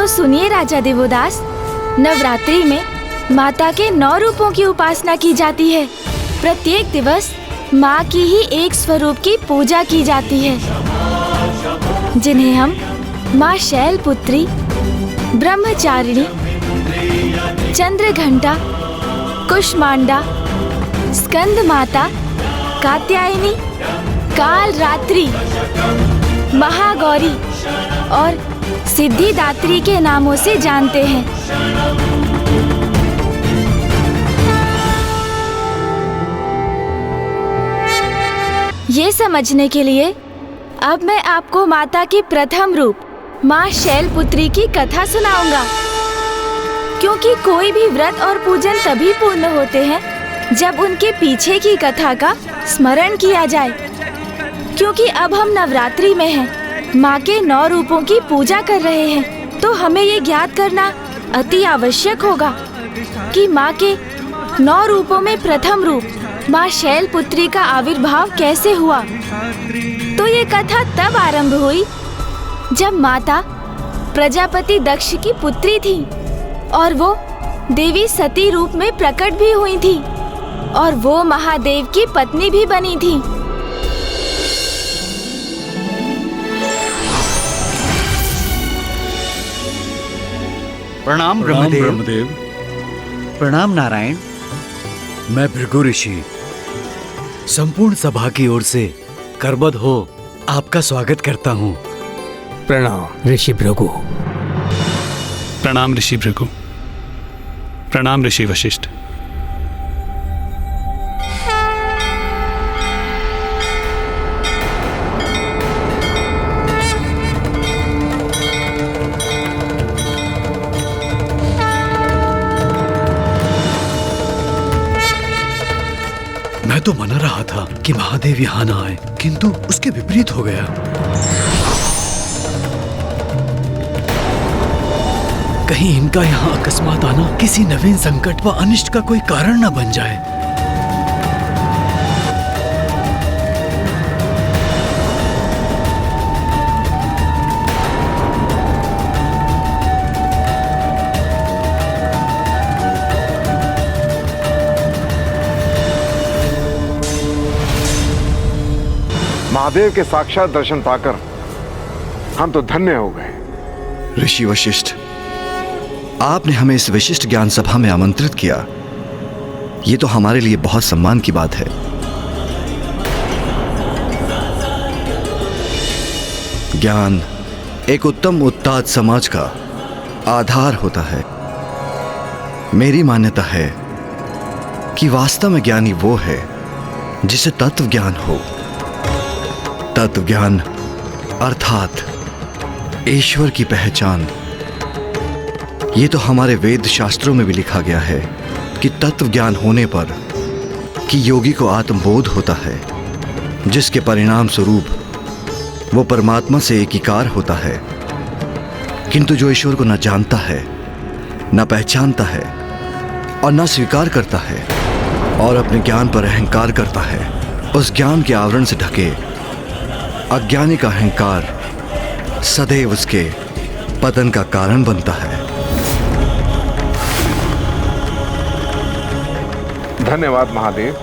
तो सुनिए राजा देवोदास, नवरात्रि में माता के 9 रूपों की उपासना की जाती है। प्रत्येक दिवस माँ की ही एक स्वरूप की पूजा की जाती है, जिन्हें हम माँ शैलपुत्री, ब्रह्मचारिणी, चंद्रघंटा, कुष्मांडा, स्कंद माता, कात्यायनी, कालरात्रि, महागौरी और सिद्धिदात्री के नामों से जानते हैं। ये समझने के लिए अब मैं आपको माता की प्रथम रूप माँ शैलपुत्री की कथा सुनाऊंगा, क्योंकि कोई भी व्रत और पूजन तभी पूर्ण होते हैं जब उनके पीछे की कथा का स्मरण किया जाए। क्योंकि अब हम नवरात्रि में हैं, माँ के 9 रूपों की पूजा कर रहे हैं, तो हमें ये ज्ञात करना अति आवश्यक होगा कि माँ के 9 रूपों में प्रथम रूप माँ शैलपुत्री का आविर्भाव कैसे हुआ। तो ये कथा तब आरंभ हुई जब माता प्रजापति दक्ष की पुत्री थी और वो देवी सती रूप में प्रकट भी हुई थी और वो महादेव की पत्नी भी बनी थी। प्रणाम ब्रह्मदेव। प्रणाम नारायण। मैं भृगु ऋषि संपूर्ण सभा की ओर से करबद्ध हो आपका स्वागत करता हूँ। प्रणाम ऋषि भृगु। प्रणाम ऋषि भृगु। प्रणाम ऋषि वशिष्ठ। मैं तो मना रहा था कि महादेव यहाँ ना आए, किंतु उसके विपरीत हो गया। कहीं इनका यहाँ अकस्मात आना किसी नवीन संकट व अनिष्ट का कोई कारण न बन जाए। महादेव के साक्षात दर्शन पाकर हम तो धन्य हो गए। ऋषि वशिष्ठ, आपने हमें इस विशिष्ट ज्ञान सभा में आमंत्रित किया, ये तो हमारे लिए बहुत सम्मान की बात है। ज्ञान एक उत्तम उत्ताद समाज का आधार होता है। मेरी मान्यता है कि वास्तव में ज्ञानी वो है जिसे तत्व ज्ञान हो। तत्व ज्ञान अर्थात ईश्वर की पहचान। ये तो हमारे वेद शास्त्रों में भी लिखा गया है कि तत्व ज्ञान होने पर कि योगी को आत्मबोध होता है, जिसके परिणाम स्वरूप वो परमात्मा से एकीकार होता है। किंतु जो ईश्वर को न जानता है, न पहचानता है और न स्वीकार करता है और अपने ज्ञान पर अहंकार करता है, उस ज्ञान के आवरण से ढके अज्ञानी का अहंकार सदैव उसके पतन का कारण बनता है। धन्यवाद महादेव।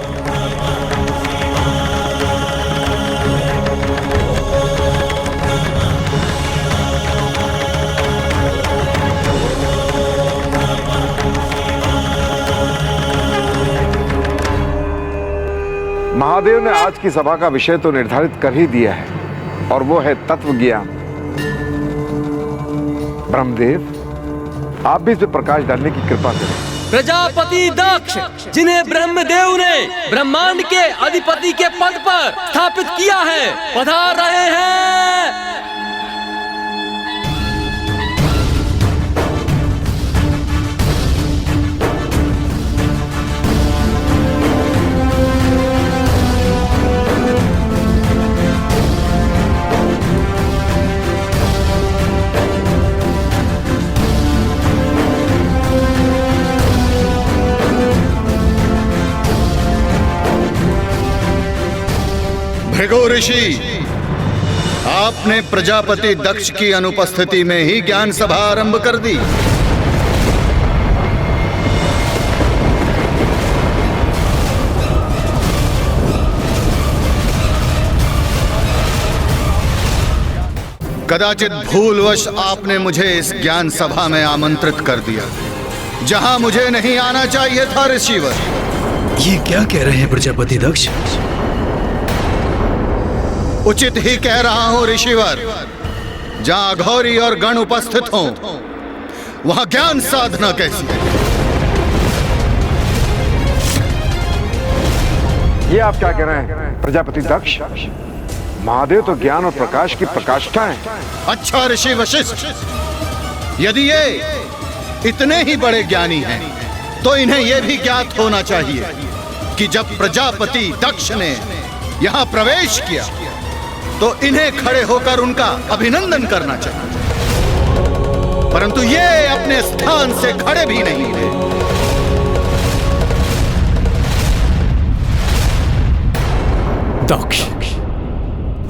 महादेव ने आज की सभा का विषय तो निर्धारित कर ही दिया है, और वो है तत्व ज्ञान। ब्रह्मदेव, आप भी इस पर प्रकाश डालने की कृपा करें। प्रजापति दक्ष, जिन्हें ब्रह्मदेव ने ब्रह्मांड के अधिपति के पद पर स्थापित किया है, पधार रहे हैं। भृगु ऋषि, आपने प्रजापति दक्ष की अनुपस्थिति में ही ज्ञान सभा आरंभ कर दी। कदाचित भूलवश आपने मुझे इस ज्ञान सभा में आमंत्रित कर दिया, जहां मुझे नहीं आना चाहिए था। ऋषिवर, ये क्या कह रहे हैं प्रजापति दक्ष? उचित ही कह रहा हूं ऋषिवर। जहां अघोरी और गण उपस्थित हों, वहां ज्ञान साधना कैसी है? ये आप क्या कह रहे हैं प्रजापति दक्ष? महादेव तो ज्ञान और प्रकाश की प्रकाष्ठा है। अच्छा ऋषि वशिष्ठ, यदि ये इतने ही बड़े ज्ञानी हैं, तो इन्हें यह भी ज्ञात होना चाहिए कि जब प्रजापति दक्ष ने यहां प्रवेश किया तो इन्हें खड़े होकर उनका अभिनंदन करना चाहिए, परंतु ये अपने स्थान से खड़े भी नहीं थे। दक्ष,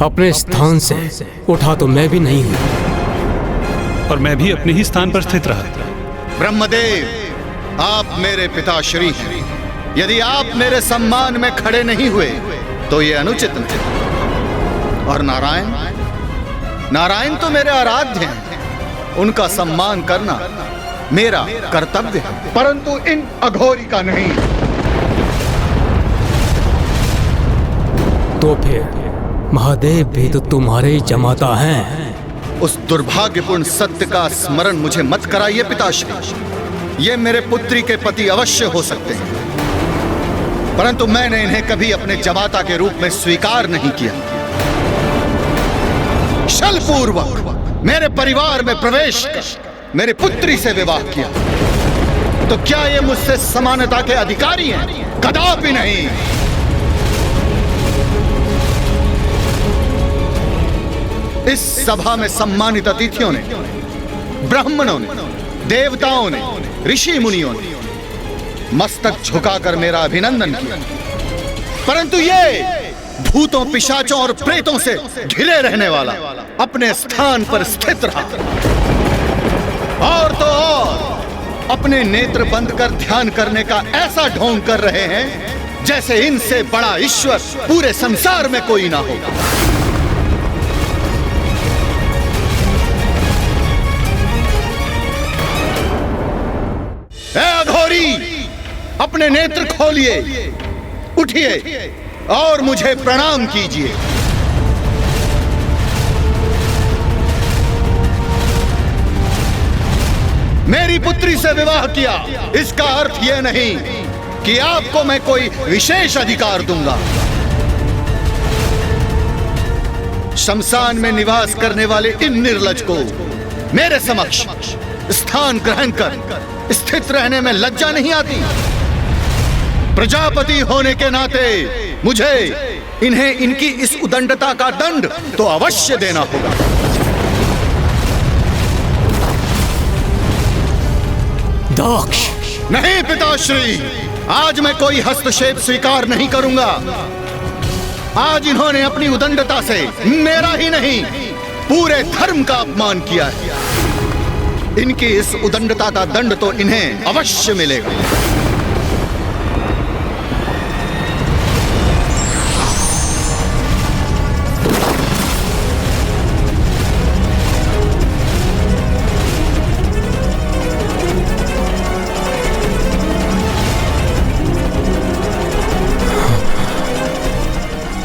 अपने स्थान से उठा तो मैं भी नहीं हूं, और मैं भी अपने ही स्थान पर स्थित रहा। ब्रह्मदेव, आप मेरे पिताश्री हैं। यदि आप मेरे सम्मान में खड़े नहीं हुए तो ये अनुचित है। और नारायण, नारायण तो मेरे आराध्य हैं, उनका सम्मान करना मेरा कर्तव्य है, परंतु इन अघोरी का नहीं। तो फिर महादेव भी तो तुम्हारे ही जमाता हैं। उस दुर्भाग्यपूर्ण सत्य का स्मरण मुझे मत कराइए पिताश्री। ये मेरे पुत्री के पति अवश्य हो सकते हैं, परंतु मैंने इन्हें कभी अपने जमाता के रूप में स्वीकार नहीं किया। छलपूर्वक मेरे परिवार में प्रवेश कर मेरी पुत्री से विवाह किया, तो क्या ये मुझसे समानता के अधिकारी हैं? कदापि नहीं। इस सभा में सम्मानित अतिथियों ने, ब्राह्मणों ने, देवताओं ने, ऋषि मुनियों ने मस्तक झुकाकर मेरा अभिनंदन किया, परंतु ये भूतों, पिशाचों और प्रेतों से घिरे रहने वाला अपने स्थान पर स्थित रहा। और तो और अपने नेत्र बंद कर ध्यान करने का ऐसा ढोंग कर रहे हैं जैसे इनसे बड़ा ईश्वर पूरे संसार में कोई ना हो। अघोरी, अपने नेत्र खोलिए, उठिए और मुझे प्रणाम कीजिए। मेरी पुत्री से विवाह किया, इसका अर्थ यह नहीं कि आपको मैं कोई विशेष अधिकार दूंगा। शमशान में निवास करने वाले इन निर्लज को मेरे समक्ष स्थान ग्रहण कर स्थित रहने में लज्जा नहीं आती? प्रजापति होने के नाते मुझे इन्हें इनकी इस उदंडता का दंड तो अवश्य देना होगा। दक्ष, नहीं पिताश्री, आज मैं कोई हस्तक्षेप स्वीकार नहीं करूंगा। आज इन्होंने अपनी उदंडता से मेरा ही नहीं, पूरे धर्म का अपमान किया है। इनकी इस उदंडता का दंड तो इन्हें अवश्य मिलेगा।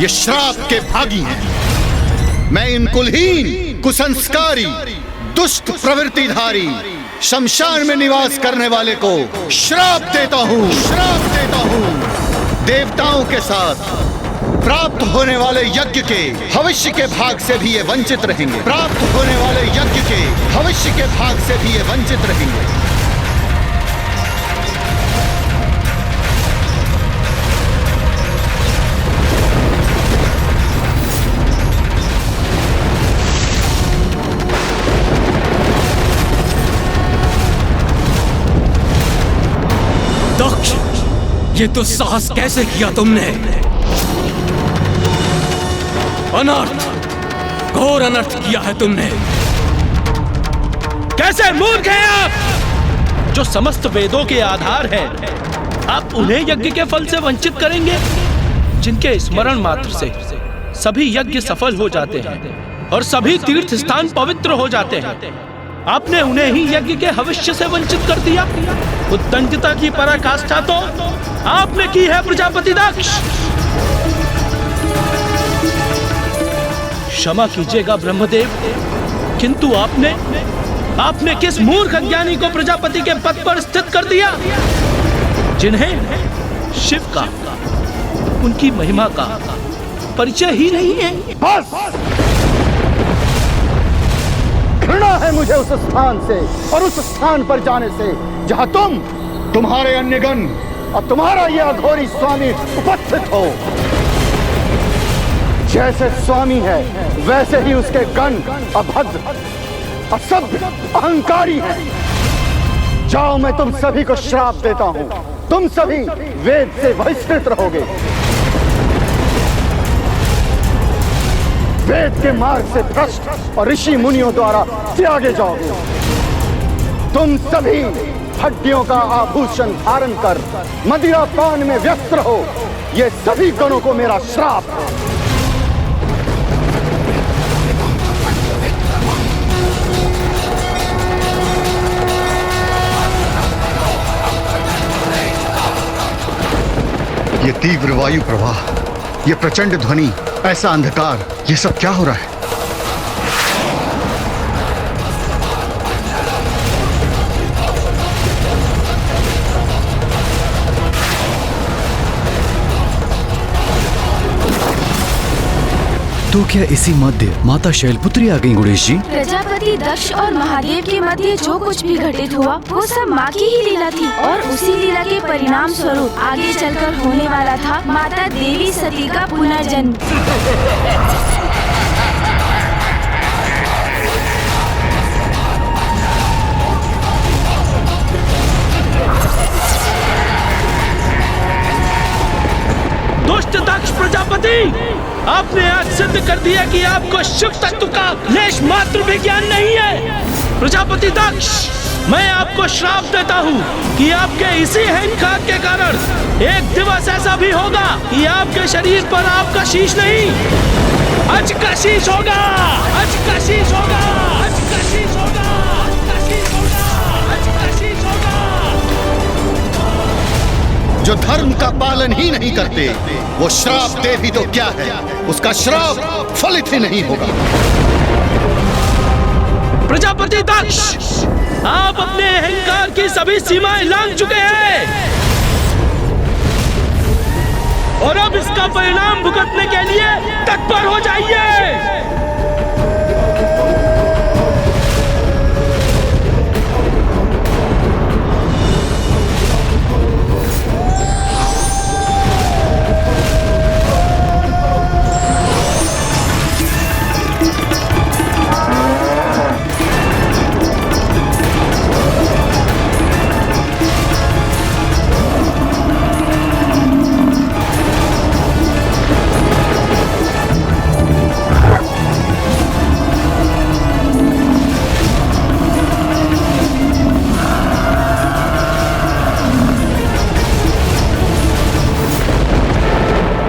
ये श्राप के भागी हैं। मैं इन कुलहीन, कुसंस्कारी, दुष्ट प्रवृत्तिधारी, शमशान में निवास करने वाले को श्राप देता हूँ, श्राप देता हूँ। देवताओं के साथ प्राप्त होने वाले यज्ञ के भविष्य के भाग से भी ये वंचित रहेंगे। प्राप्त होने वाले यज्ञ के भविष्य के भाग से भी ये वंचित रहेंगे। दक्ष, ये तो साहस कैसे किया तुमने? अनर्थ, घोर अनर्थ किया है तुमने। कैसे मूर्ख हैं आप, जो समस्त वेदों के आधार हैं, आप उन्हें यज्ञ के फल से वंचित करेंगे जिनके स्मरण मात्र से सभी यज्ञ सफल हो जाते हैं और सभी तीर्थ स्थान पवित्र हो जाते हैं। आपने उन्हें ही यज्ञ के हविष्य से वंचित कर दिया। उद्दंडता की पराकाष्ठा तो आपने की है प्रजापति दक्ष। क्षमा कीजिएगा ब्रह्मदेव, किंतु आपने किस मूर्ख अज्ञानी को प्रजापति के पद पर स्थित कर दिया, जिन्हें शिव का, उनकी महिमा का परिचय ही नहीं है। बस! घृणा है मुझे उस स्थान से और उस स्थान पर जाने से जहां तुम्हारे अन्यगण और तुम्हारा यह अघोरी स्वामी उपस्थित हो। जैसे स्वामी है वैसे ही उसके गण अभद्र, असभ्य, अहंकारी हैं। जाओ, मैं तुम सभी को श्राप देता हूं, तुम सभी वेद से बहिष्कृत रहोगे, वेद के मार्ग से भ्रष्ट और ऋषि मुनियों द्वारा त्यागे जाओगे। तुम सभी हड्डियों का आभूषण धारण कर मदिरा पान में व्यस्त रहो। ये सभी गणों को मेरा श्राप है। ये तीव्र वायु प्रवाह, ये प्रचंड ध्वनि, ऐसा अंधकार, ये सब क्या हो रहा है? तो क्या इसी मध्य माता शैलपुत्री आ गई गणेश जी? प्रजापति दक्ष और महादेव के मध्य जो कुछ भी घटित हुआ वो सब माँ की ही लीला थी और उसी लीला के परिणाम स्वरूप आगे चलकर होने वाला था माता देवी सती का पुनर्जन्म। दुष्ट दक्ष प्रजापति, आपने आज सिद्ध कर दिया कि आपको शिव तत्व का लेश मात्र भी ज्ञान नहीं है। प्रजापति दक्ष, मैं आपको श्राप देता हूँ कि आपके इसी अहंकार के कारण एक दिवस ऐसा भी होगा कि आपके शरीर पर आपका शीश नहीं, अज का शीश होगा, अज का शीश होगा, अज का शीश होगा, अज का शीश होगा, अज का शीश होगा। जो धर्म का पालन ही नहीं करते वो श्राप दे भी तो क्या है, उसका श्राप फलित ही नहीं होगा। प्रजापति दक्ष, आप अपने अहंकार की सभी सीमाएं लांघ चुके हैं और अब इसका परिणाम भुगतने के लिए तत्पर हो जाइए।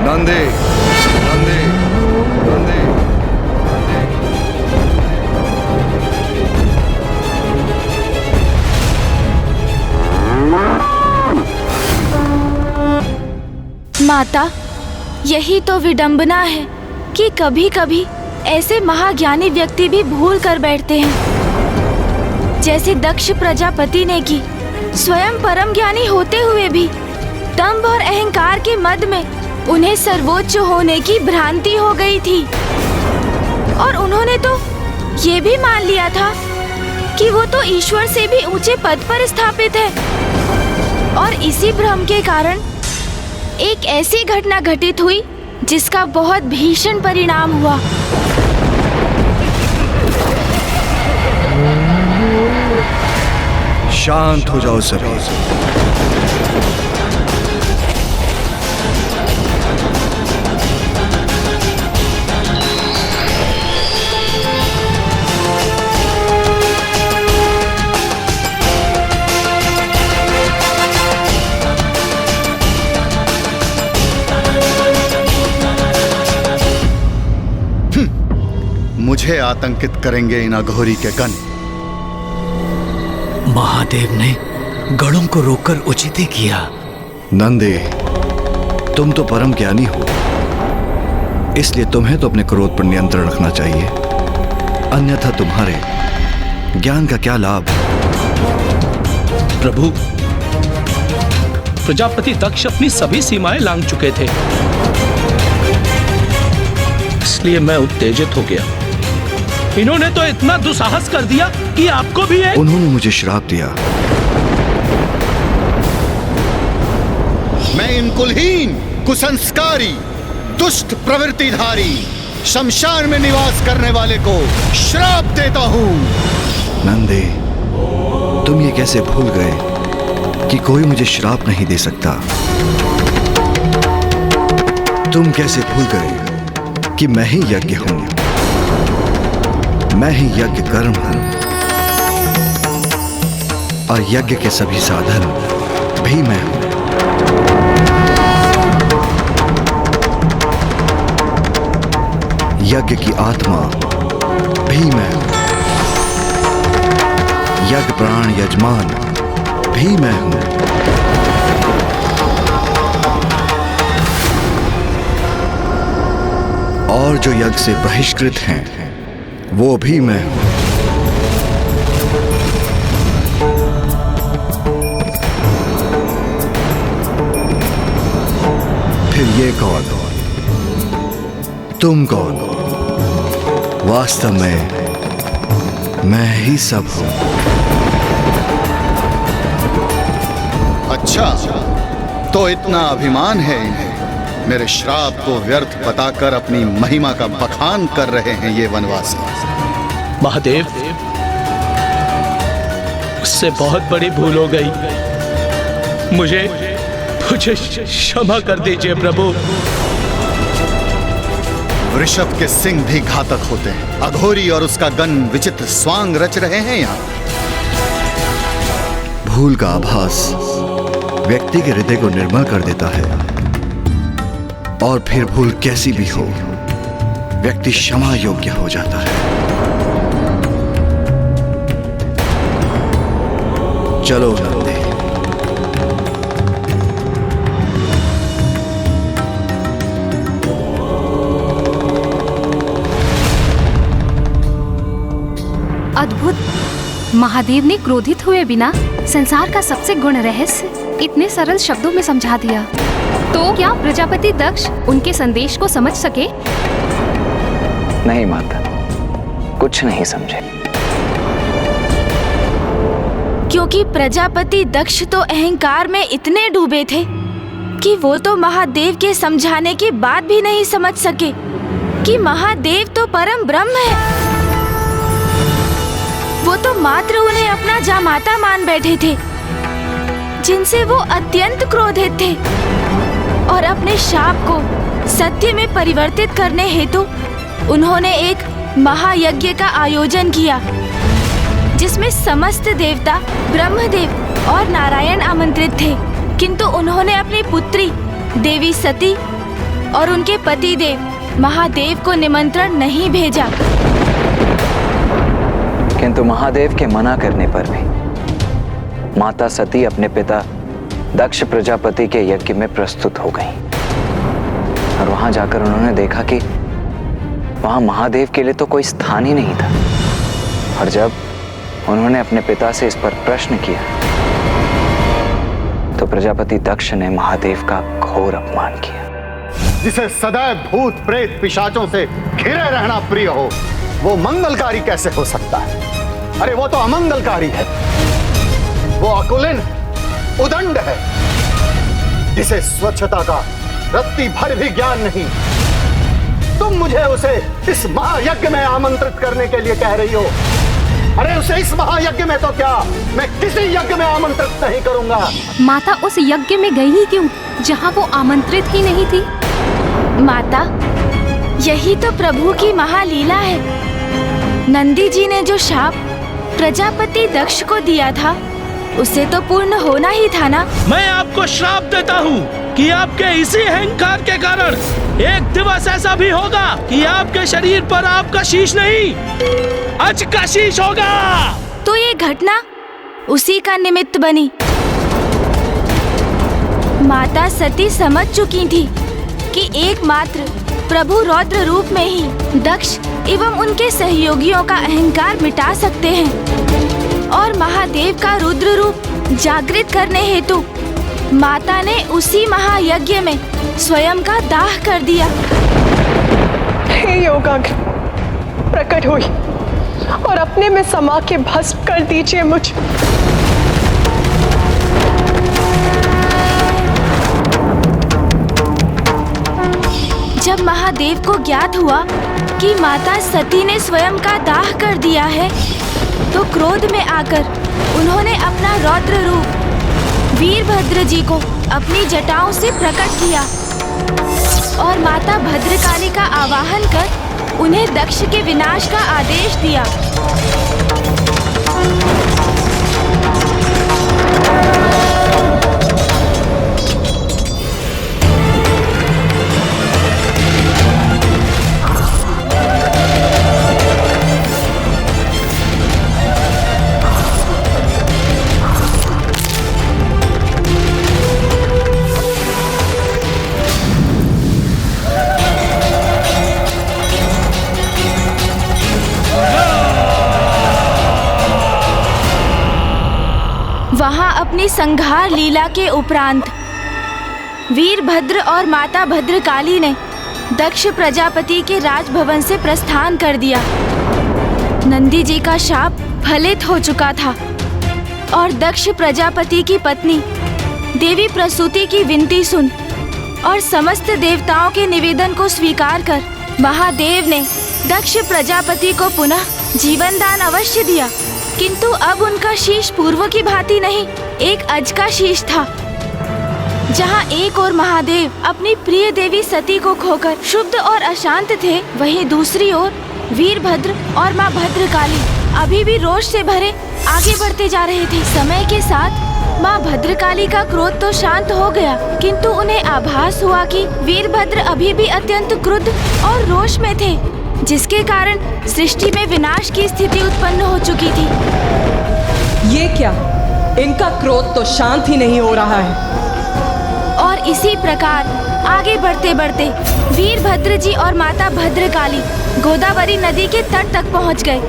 नंदे, नंदे, नंदे, माता, यही तो विडंबना है कि कभी कभी ऐसे महाज्ञानी व्यक्ति भी भूल कर बैठते हैं, जैसे दक्ष प्रजापति ने की। स्वयं परम ज्ञानी होते हुए भी दंभ और अहंकार के मद में उन्हें सर्वोच्च होने की भ्रांति हो गई थी और उन्होंने तो ये भी मान लिया था कि वो तो ईश्वर से भी ऊंचे पद पर स्थापित है। और इसी भ्रम के कारण एक ऐसी घटना घटित हुई जिसका बहुत भीषण परिणाम हुआ। शांत हो जाओ सभी। मुझे आतंकित करेंगे इन अघोरी के गण। महादेव ने गणों को रोककर उचित ही किया। नंदे, तुम तो परम ज्ञानी हो, इसलिए तुम्हें तो अपने क्रोध पर नियंत्रण रखना चाहिए, अन्यथा तुम्हारे ज्ञान का क्या लाभ। प्रभु, प्रजापति दक्ष अपनी सभी सीमाएं लांघ चुके थे, इसलिए मैं उत्तेजित हो गया। इन्होंने तो इतना दुस्साहस कर दिया कि आपको भी है। उन्होंने मुझे श्राप दिया। मैं इन कुलहीन, कुसंस्कारी, दुष्ट प्रवृत्तिधारी, शमशान में निवास करने वाले को श्राप देता हूं। नंदे, तुम ये कैसे भूल गए कि कोई मुझे श्राप नहीं दे सकता? तुम कैसे भूल गए कि मैं ही यज्ञ हूं, मैं ही यज्ञ कर्म हूं, और यज्ञ के सभी साधन भी मैं हूं। यज्ञ की आत्मा भी मैं हूं, यज्ञ प्राण यजमान भी मैं हूं। और जो यज्ञ से बहिष्कृत हैं, वो भी मैं हूं। फिर ये कौन? तुम कौन? वास्तव में मैं ही सब हूं। अच्छा, तो इतना अभिमान है इन्हें, मेरे श्राप को व्यर्थ बताकर अपनी महिमा का बखान कर रहे हैं ये वनवासी। महादेव, उससे बहुत बड़ी भूल हो गई, मुझे क्षमा कर दीजिए प्रभु। वृषभ के सिंह भी घातक होते हैं। अघोरी और उसका गण विचित्र स्वांग रच रहे हैं यहाँ। भूल का आभास व्यक्ति के हृदय को निर्मल कर देता है, और फिर भूल कैसी भी हो, व्यक्ति क्षमा योग्य हो जाता है। चलो नंदे। अद्भुत! महादेव ने क्रोधित हुए बिना संसार का सबसे गुण रहस्य इतने सरल शब्दों में समझा दिया। तो क्या प्रजापति दक्ष उनके संदेश को समझ सके? नहीं माता, कुछ नहीं समझे। क्योंकि प्रजापति दक्ष तो अहंकार में इतने डूबे थे कि वो तो महादेव के समझाने के बाद भी नहीं समझ सके कि महादेव तो परम ब्रह्म है। वो तो मात्र उन्हें अपना जामाता मान बैठे थे, जिनसे वो अत्यंत क्रोधित थे, और अपने शाप को सत्य में परिवर्तित करने हेतु उन्होंने एक महायज्ञ का आयोजन किया, जिसमें समस्त देवता, ब्रह्मदेव और नारायण आमंत्रित थे। किंतु उन्होंने अपनी पुत्री देवी सती और उनके पति देव महादेव को निमंत्रण नहीं भेजा। किंतु महादेव के मना करने पर भी माता सती अपने पिता दक्ष प्रजापति के यज्ञ में प्रस्तुत हो गईं। और वहां जाकर उन्होंने देखा कि वहां महादेव के लिए तो कोई स्थान ही नहीं था। और जब उन्होंने अपने पिता से इस पर प्रश्न किया, तो प्रजापति दक्ष ने महादेव का घोर अपमान किया। जिसे सदैव भूत प्रेत पिशाचों से घिरे रहना प्रिय हो, वो मंगलकारी कैसे हो सकता है? अरे वो तो अमंगलकारी है। वो अकुलिन, उदंड है, जिसे स्वच्छता का रत्ती भर भी ज्ञान नहीं। तुम मुझे उसे इस महायज्ञ में आमंत्रित करने के लिए कह रही हो। अरे उसे इस महायज्ञ में तो क्या, मैं किसी यज्ञ में आमंत्रित नहीं करूंगा। माता उस यज्ञ में गई ही क्यों, जहाँ वो आमंत्रित ही नहीं थी? माता, यही तो प्रभु की महालीला है। नंदी जी ने जो शाप प्रजापति दक्ष को दिया था, उसे तो पूर्ण होना ही था ना। मैं आपको श्राप देता हूँ कि आपके इसी अहंकार के कारण एक दिवस ऐसा भी होगा कि आपके शरीर पर आपका शीश नहीं, अज का शीश होगा। तो ये घटना उसी का निमित्त बनी। माता सती समझ चुकी थी कि एकमात्र प्रभु रौद्र रूप में ही दक्ष एवं उनके सहयोगियों का अहंकार मिटा सकते हैं और महादेव का रुद्र रूप जागृत करने हेतु माता ने उसी महायज्ञ में स्वयं का दाह कर दिया। हे योगाग्नि, प्रकट हुई और अपने में समा के भस्म कर दीजिए मुझे। जब महादेव को ज्ञात हुआ कि माता सती ने स्वयं का दाह कर दिया है, तो क्रोध में आकर उन्होंने अपना रौद्र रूप वीरभद्र जी को अपनी जटाओं से प्रकट किया और माता भद्रकाली का आवाहन कर उन्हें दक्ष के विनाश का आदेश दिया। वहां अपनी संहार लीला के उपरांत वीरभद्र और माता भद्रकाली ने दक्ष प्रजापति के राजभवन से प्रस्थान कर दिया। नंदी जी का शाप फलित हो चुका था और दक्ष प्रजापति की पत्नी देवी प्रसूति की विनती सुन और समस्त देवताओं के निवेदन को स्वीकार कर महादेव ने दक्ष प्रजापति को पुनः जीवन दान अवश्य दिया, किंतु अब उनका शीश पूर्व की भांति नहीं, एक अज का शीश था। जहां एक और महादेव अपनी प्रिय देवी सती को खोकर शुद्ध और अशांत थे, वहीं दूसरी ओर वीरभद्र और माँ भद्रकाली अभी भी रोष से भरे आगे बढ़ते जा रहे थे। समय के साथ माँ भद्रकाली का क्रोध तो शांत हो गया, किंतु उन्हें आभास हुआ कि वीरभद्र अभी भी अत्यंत क्रुद्ध और रोष में थे, जिसके कारण सृष्टि में विनाश की स्थिति उत्पन्न हो चुकी थी। ये क्या? इनका क्रोध तो शांत ही नहीं हो रहा है। और इसी प्रकार आगे बढ़ते बढ़ते वीरभद्र जी और माता भद्रकाली गोदावरी नदी के तट तक पहुंच गए।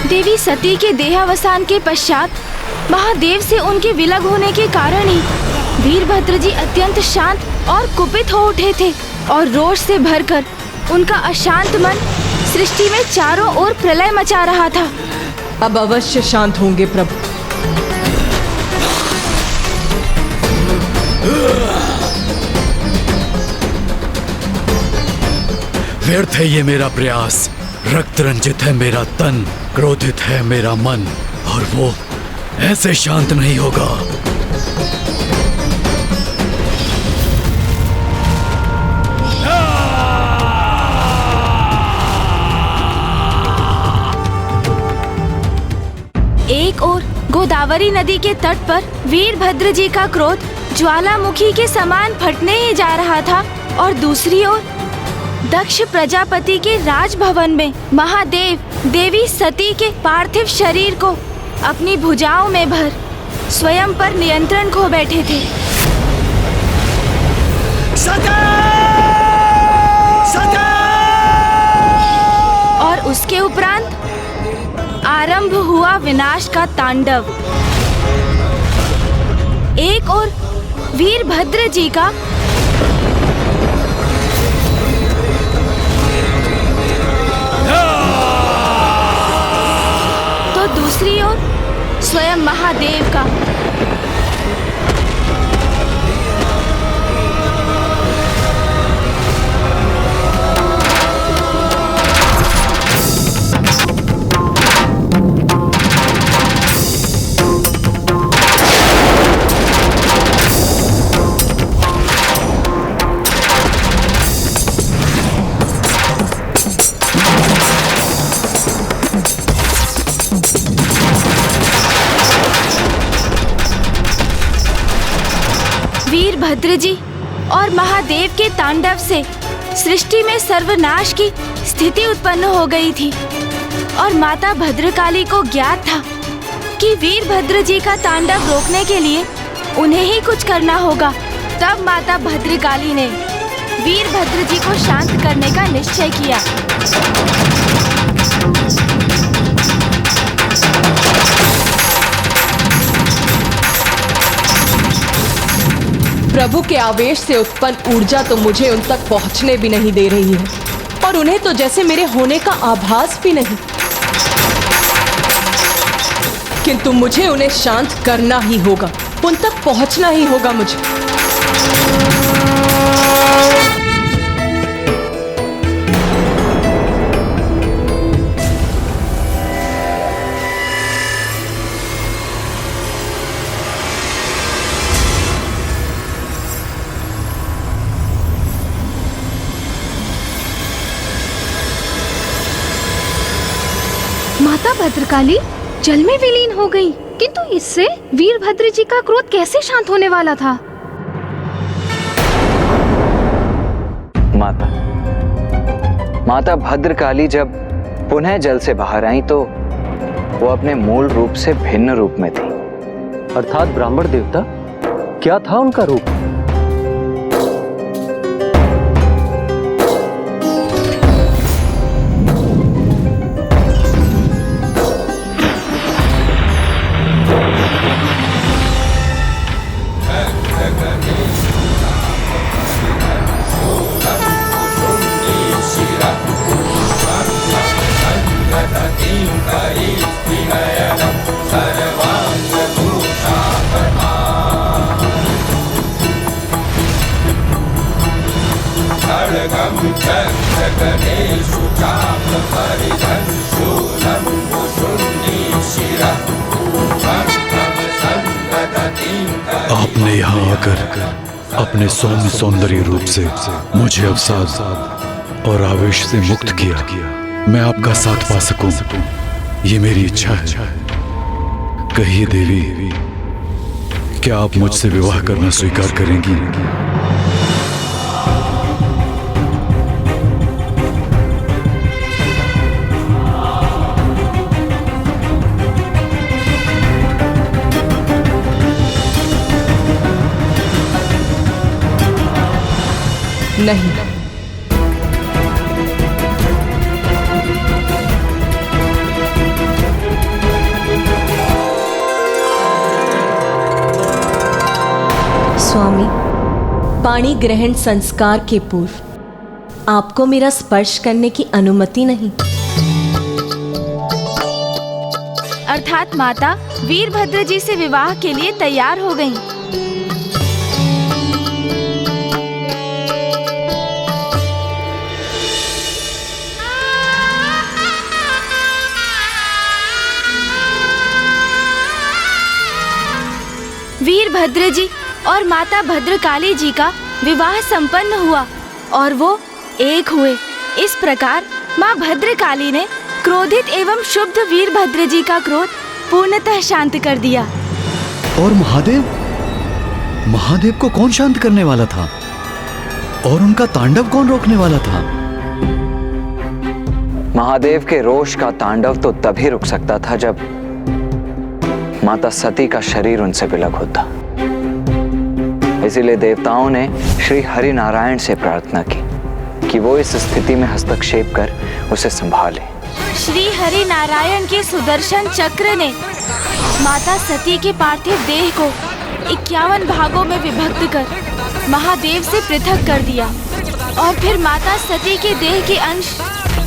देवी सती के देहावसान के पश्चात महादेव से उनके विलग होने के कारण ही वीरभद्र जी अत्यंत शांत और कुपित हो उठे थे और रोष से भरकर उनका अशांत मन सृष्टि में चारों ओर प्रलय मचा रहा था। अब अवश्य शांत होंगे प्रभु। व्यर्थ है ये मेरा प्रयास, रक्त रंजित है मेरा तन, क्रोधित है मेरा मन, और वो ऐसे शांत नहीं होगा। एक ओर गोदावरी नदी के तट पर वीरभद्र जी का क्रोध ज्वालामुखी के समान फटने ही जा रहा था और दूसरी ओर दक्ष प्रजापति के राजभवन में महादेव देवी सती के पार्थिव शरीर को अपनी भुजाओं में भर स्वयं पर नियंत्रण खो बैठे थे। और उसके उपरांत आरंभ हुआ विनाश का तांडव। एक और वीरभद्र जी का तो दूसरी ओर स्वयं महादेव का। भद्र जी और महादेव के तांडव से सृष्टि में सर्वनाश की स्थिति उत्पन्न हो गई थी और माता भद्रकाली को ज्ञात था कि वीरभद्र जी का तांडव रोकने के लिए उन्हें ही कुछ करना होगा। तब माता भद्रकाली ने वीरभद्र जी को शांत करने का निश्चय किया। प्रभु के आवेश से उत्पन्न ऊर्जा तो मुझे उन तक पहुंचने भी नहीं दे रही है और उन्हें तो जैसे मेरे होने का आभास भी नहीं, किंतु मुझे उन्हें शांत करना ही होगा, उन तक पहुंचना ही होगा मुझे। माता भद्रकाली जल में विलीन हो गई, किंतु इससे वीरभद्र जी का क्रोध कैसे शांत होने वाला था? माता भद्रकाली जब पुनः जल से बाहर आई तो वो अपने मूल रूप से भिन्न रूप में थी। अर्थात ब्राह्मण देवता, क्या था उनका रूप? आपने यहाँ आकर अपने सौम्य सौंदर्य रूप से मुझे अवसाद और आवेश से मुक्त किया। मैं आपका साथ पा सकूं, ये मेरी इच्छा है। कहिए देवी, क्या आप मुझसे विवाह करना स्वीकार करेंगी? नहीं। स्वामी, पाणी ग्रहण संस्कार के पूर्व आपको मेरा स्पर्श करने की अनुमति नहीं। अर्थात माता वीरभद्र जी से विवाह के लिए तैयार हो गईं। वीरभद्र जी और माता भद्रकाली जी का विवाह संपन्न हुआ और वो एक हुए। इस प्रकार माँ भद्रकाली ने क्रोधित एवं शुद्ध वीरभद्र जी का क्रोध पूर्णतः शांत कर दिया। और महादेव को कौन शांत करने वाला था? और उनका तांडव कौन रोकने वाला था? महादेव के रोष का तांडव तो तभी रुक सकता था जब माता सती का शरीर उनसे विलग होता। इसीलिए देवताओं ने श्री हरि नारायण से प्रार्थना की कि वो इस स्थिति में हस्तक्षेप कर उसे संभाले। श्री हरि नारायण के सुदर्शन चक्र ने माता सती के पार्थिव देह को 51 भागों में विभक्त कर महादेव से पृथक कर दिया और फिर माता सती के देह के अंश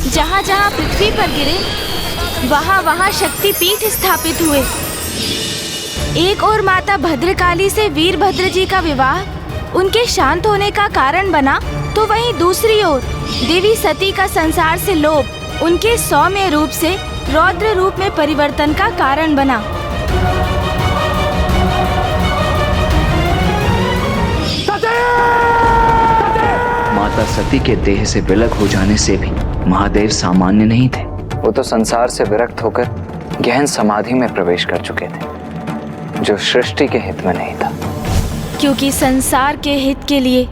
जहाँ जहाँ पृथ्वी पर गिरे वहाँ वहाँ शक्तिपीठ स्थापित हुए। एक और माता भद्रकाली से वीरभद्र जी का विवाह उनके शांत होने का कारण बना, तो वहीं दूसरी ओर देवी सती का संसार से लोभ उनके सौम्य रूप से रौद्र रूप में परिवर्तन का कारण बना। माता सती के देह से विलग हो जाने से भी महादेव सामान्य नहीं थे। वो तो संसार से विरक्त होकर गहन समाधि में प्रवेश कर चुके थे, जो सृष्टि के हित में नहीं था। क्योंकि संसार के हित के लिए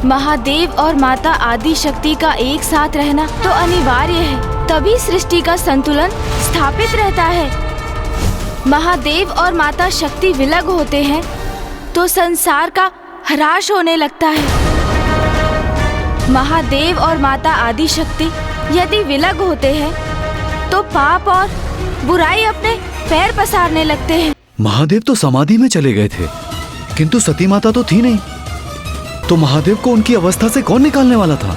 महादेव और माता आदि शक्ति का एक साथ रहना तो अनिवार्य है। तभी सृष्टि का संतुलन स्थापित रहता है। महादेव और माता शक्ति विलग होते हैं तो संसार का ह्रास होने लगता है। महादेव और माता आदि शक्ति यदि विलग होते हैं तो पाप और बुराई अपने पैर पसारने लगते हैं। महादेव तो समाधि में चले गए थे, किंतु सती माता तो थी नहीं। तो महादेव को उनकी अवस्था से कौन निकालने वाला था?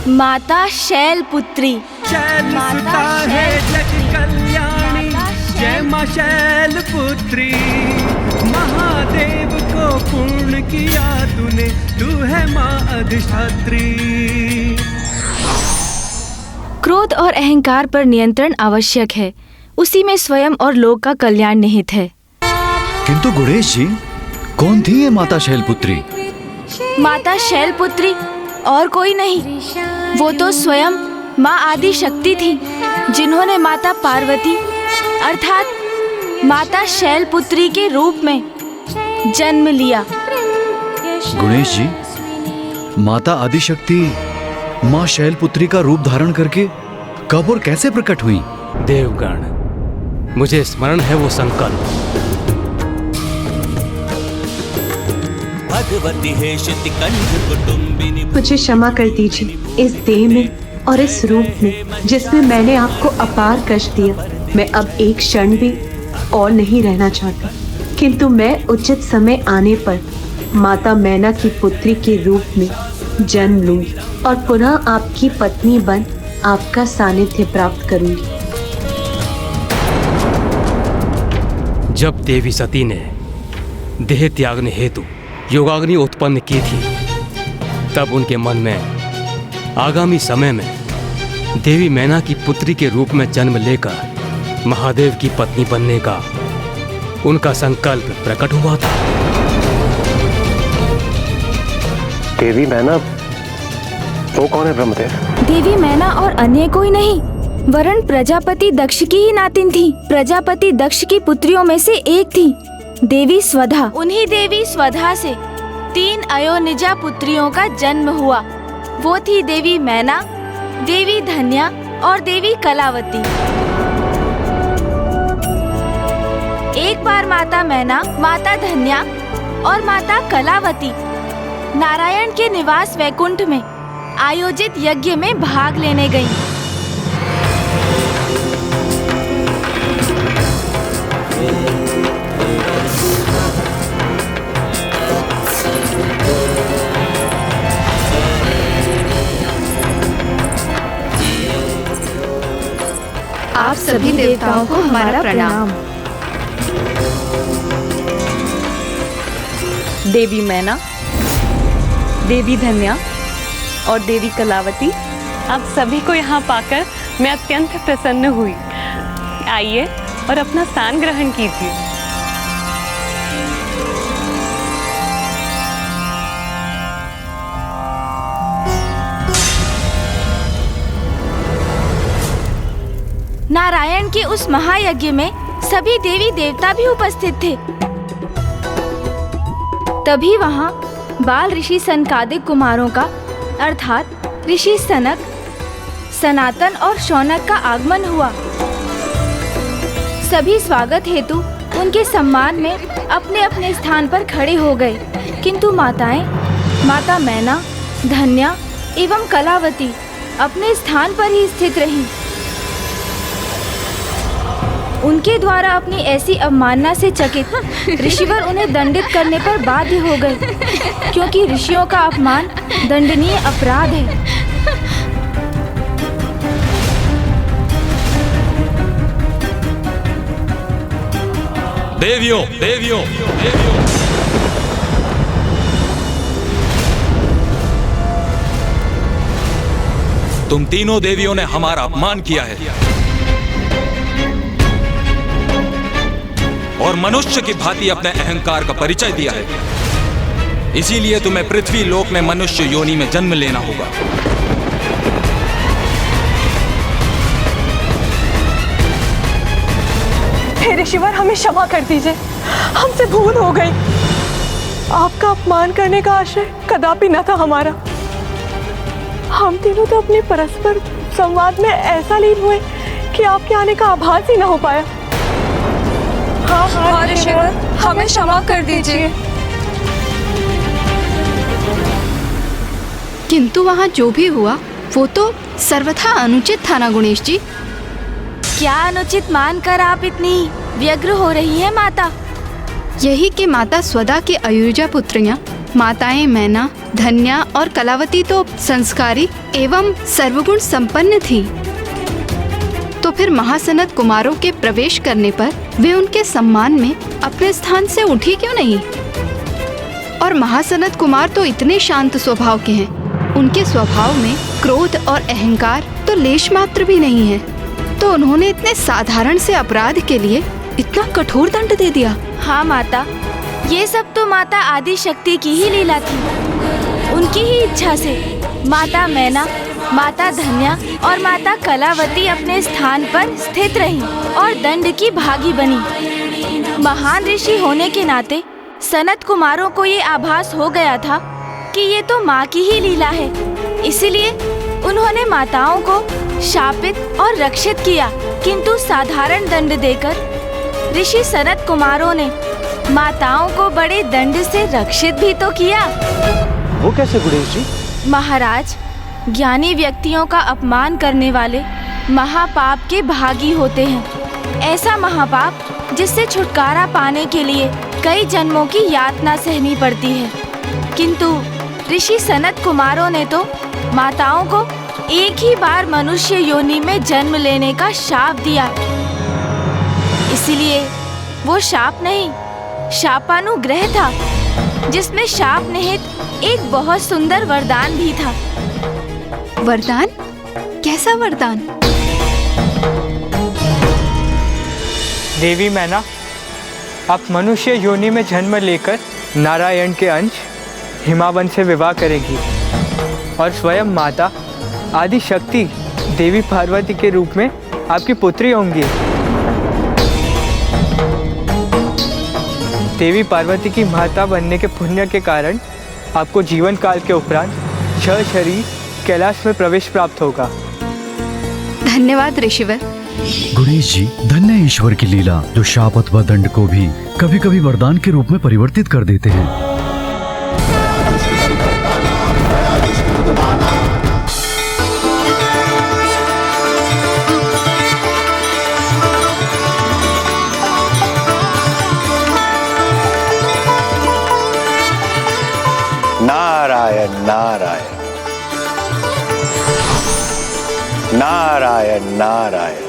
माता शैलपुत्री। शैलसुता है जग कल्याणी, जय मां शैलपुत्री। महादेव को पूर्ण किया तूने, तू है मां अधिष्ठात्री। क्रोध और अहंकार पर नियंत्रण आवश्यक है, उसी में स्वयं और लोक का कल्याण निहित है। किंतु गुणेश जी, कौन थी ये माता शैलपुत्री? माता शैलपुत्री और कोई नहीं, वो तो स्वयं माँ आदि शक्ति थी, जिन्होंने माता पार्वती अर्थात माता शैलपुत्री के रूप में जन्म लिया। गुणेश जी, माता आदिशक्ति माँ शैलपुत्री का रूप धारण करके कब और कैसे प्रकट हुई? देवगण, मुझे स्मरण है वो संकल्प। मुझे क्षमा कर दीजिए इस देह में और इस रूप में जिसमें मैंने आपको अपार कष्ट दिया। मैं अब एक क्षण भी और नहीं रहना चाहता, किंतु मैं उचित समय आने पर माता मैना की पुत्री के रूप में जन्म लूंगी और पुनः आपकी पत्नी बन आपका सानिध्य प्राप्त करूंगी। जब देवी सती ने देह त्यागने हेतु योगाग्नि उत्पन्न की थी, तब उनके मन में आगामी समय में देवी मैना की पुत्री के रूप में जन्म लेकर महादेव की पत्नी बनने का उनका संकल्प प्रकट हुआ था। देवी मैना, वो कौन है ब्रह्मदेव? देवी मैना और अन्य कोई नहीं, वरन प्रजापति दक्ष की ही नातिन थी। प्रजापति दक्ष की पुत्रियों में से एक थी देवी स्वधा। उन्हीं देवी स्वधा से 3 अयोनिजा पुत्रियों का जन्म हुआ। वो थी देवी मैना, देवी धन्या और देवी कलावती। एक बार माता मैना, माता धन्या और माता कलावती नारायण के निवास वैकुंठ में आयोजित यज्ञ में भाग लेने गईं। आप सभी देवताओं को हमारा प्रणाम। देवी मैना, देवी धन्या और देवी कलावती, आप सभी को यहाँ पाकर मैं अत्यंत प्रसन्न हुई। आइए और अपना स्थान ग्रहण कीजिए। नारायण के उस महायज्ञ में सभी देवी देवता भी उपस्थित थे। तभी वहाँ बाल ऋषि सनकादिक कुमारों का अर्थात ऋषि सनक, सनातन और शौनक का आगमन हुआ। सभी स्वागत हेतु उनके सम्मान में अपने अपने स्थान पर खड़े हो गए, किंतु माताएं, माता मैना, धन्या एवं कलावती अपने स्थान पर ही स्थित रहीं। उनके द्वारा अपनी ऐसी अवमानना से चकित ऋषिवर उन्हें दंडित करने पर बाध्य हो गए, क्योंकि ऋषियों का अपमान दंडनीय अपराध है। देवियों, देवियों, देवियों, तुम तीनों देवियों ने हमारा अपमान किया है और मनुष्य की भांति अपने अहंकार का परिचय दिया है। इसीलिए तुम्हें पृथ्वी लोक में मनुष्य योनि में जन्म लेना होगा। हे ऋषिवर, हमें क्षमा कर दीजिए, हमसे भूल हो गई। आपका अपमान करने का आशय कदापि न था हमारा। हम तीनों तो अपने परस्पर संवाद में ऐसा लीन हुए कि आपके आने का आभास ही न हो पाया। हाँ ऋषिवर, हमें क्षमा कर दीजिए। किंतु वहाँ जो भी हुआ वो तो सर्वथा अनुचित था ना गुणेश जी। क्या अनुचित मानकर आप इतनी व्यग्र हो रही हैं माता? यही कि माता स्वदा की अयुजा पुत्रियां माताएं मैना, धन्या और कलावती तो संस्कारी एवं सर्वगुण संपन्न थी, तो फिर महासनत कुमारों के प्रवेश करने पर वे उनके सम्मान में अपने स्थान से उठी क्यों नहीं? और महासनत कुमार तो इतने शांत स्वभाव के हैं, उनके स्वभाव में क्रोध और अहंकार तो लेश मात्र भी नहीं है, तो उन्होंने इतने साधारण से अपराध के लिए इतना कठोर दंड दे दिया। हाँ माता, ये सब तो माता आदि शक्ति की ही लीला थी। उनकी ही इच्छा से माता मैना, माता धन्या और माता कलावती अपने स्थान पर स्थित रहीं और दंड की भागी बनी। महान ऋषि होने के नाते सनत कुमारों को ये आभास हो गया था कि ये तो माँ की ही लीला है, इसीलिए उन्होंने माताओं को शापित और रक्षित किया। किंतु साधारण दंड देकर ऋषि सनत कुमारों ने माताओं को बड़े दंड से रक्षित भी तो किया। वो कैसे गुणेश जी? महाराज, ज्ञानी व्यक्तियों का अपमान करने वाले महापाप के भागी होते हैं। ऐसा महापाप जिससे छुटकारा पाने के लिए कई जन्मों की यातना सहनी पड़ती है। किंतु ऋषि सनत कुमारों ने तो माताओं को एक ही बार मनुष्य योनि में जन्म लेने का शाप दिया। इसीलिए वो शाप नहीं, शापानुग्रह था, जिसमें शाप निहित एक बहुत सुंदर वरदान भी था। वरदान? कैसा वरदान? देवी मैना, आप मनुष्य योनि में जन्म लेकर नारायण के अंश हिमावन से विवाह करेगी और स्वयं माता आदि शक्ति देवी पार्वती के रूप में आपकी पुत्री होंगी। देवी पार्वती की माता बनने के पुण्य के कारण आपको जीवन काल के उपरांत 6 शरीर कैलाश में प्रवेश प्राप्त होगा। धन्यवाद ऋषिवर। गुणेश जी, धन्य ईश्वर की लीला जो शाप अथवा दंड को भी कभी कभी वरदान के रूप में परिवर्तित कर देते हैं। नारायण नारायण नारायण नारायण।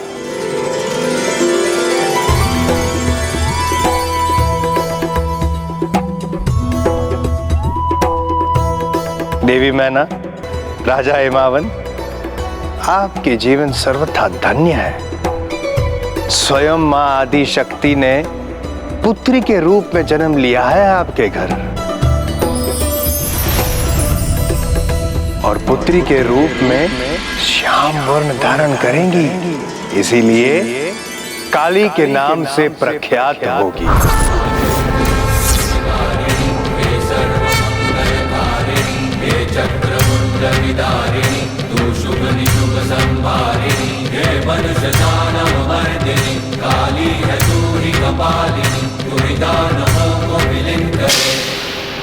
देवी मैना, राजा हिमावन, आपके जीवन सर्वथा धन्य है। स्वयं मां आदि शक्ति ने पुत्री के रूप में जन्म लिया है आपके घर, और पुत्री के रूप में श्याम वर्ण धारण करेंगी, इसीलिए काली के नाम से प्रख्यात होगी।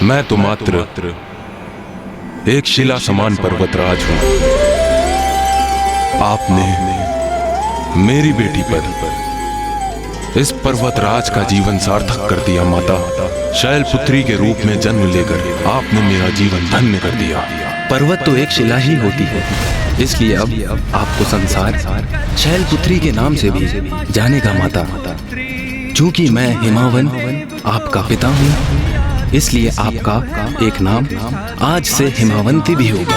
मैं तो मात्र एक शिला समान पर्वतराज हूं। आपने मेरी बेटी पर इस पर्वतराज का जीवन सार्थक कर दिया। माता, शैलपुत्री के रूप में जन्म लेकर आपने मेरा जीवन धन्य कर दिया। पर्वत तो एक शिला ही होती है, इसलिए अब आपको संसार शैलपुत्री के नाम से भी जानेगा माता। चूंकि मैं हिमावन आपका पिता हूँ, इसलिए आपका एक नाम आज से हिमावंती भी होगा।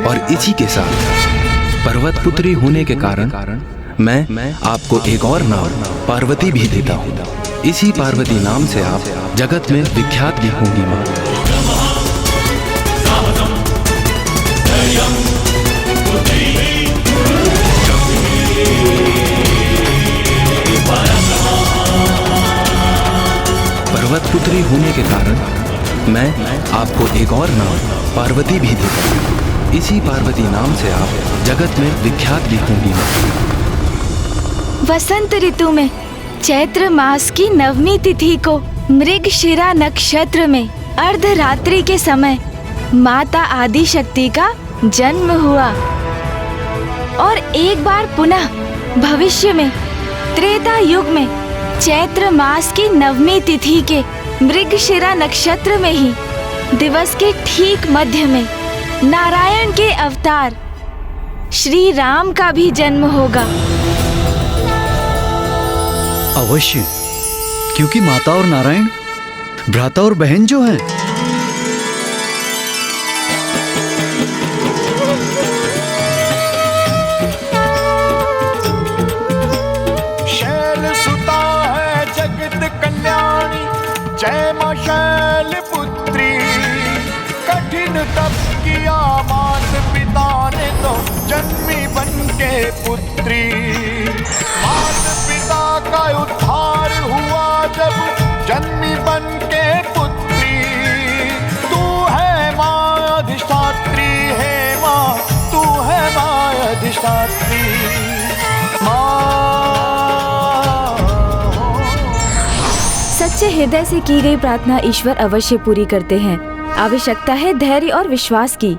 और इसी के साथ पर्वत पुत्री होने के कारण मैं आपको एक और नाम पार्वती भी देता हूँ। इसी पार्वती नाम से आप जगत में विख्यात भी होंगी माँ। पर्वत पुत्री होने के कारण मैं आपको एक और नाम पार्वती भी देता हूँ। इसी पार्वती नाम से आप जगत में विख्यात भी होंगी। वसंत ऋतु में चैत्र मास की 9वीं तिथि को मृगशिरा नक्षत्र में अर्धरात्रि के समय माता आदि शक्ति का जन्म हुआ और एक बार पुनः भविष्य में त्रेता युग में चैत्र मास की 9वीं तिथि के मृगशिरा नक्षत्र में ही दिवस के ठीक मध्य में नारायण के अवतार श्री राम का भी जन्म होगा। अवश्य, क्योंकि माता और नारायण भ्राता और बहन जो हैं। शैल सुता है जगत कल्याणी, जय मां शैल पुत्री। कठिन तप किया मात पिता ने तो जन्मी बन के पुत्री। मात पिता का उद्धार हुआ जब जन्मी बन के पुत्री। तू है मां अधिष्ठात्री, है मां तू है मां अधिष्ठात्री। सच्चे हृदय से की गई प्रार्थना ईश्वर अवश्य पूरी करते हैं। आवश्यकता है धैर्य और विश्वास की।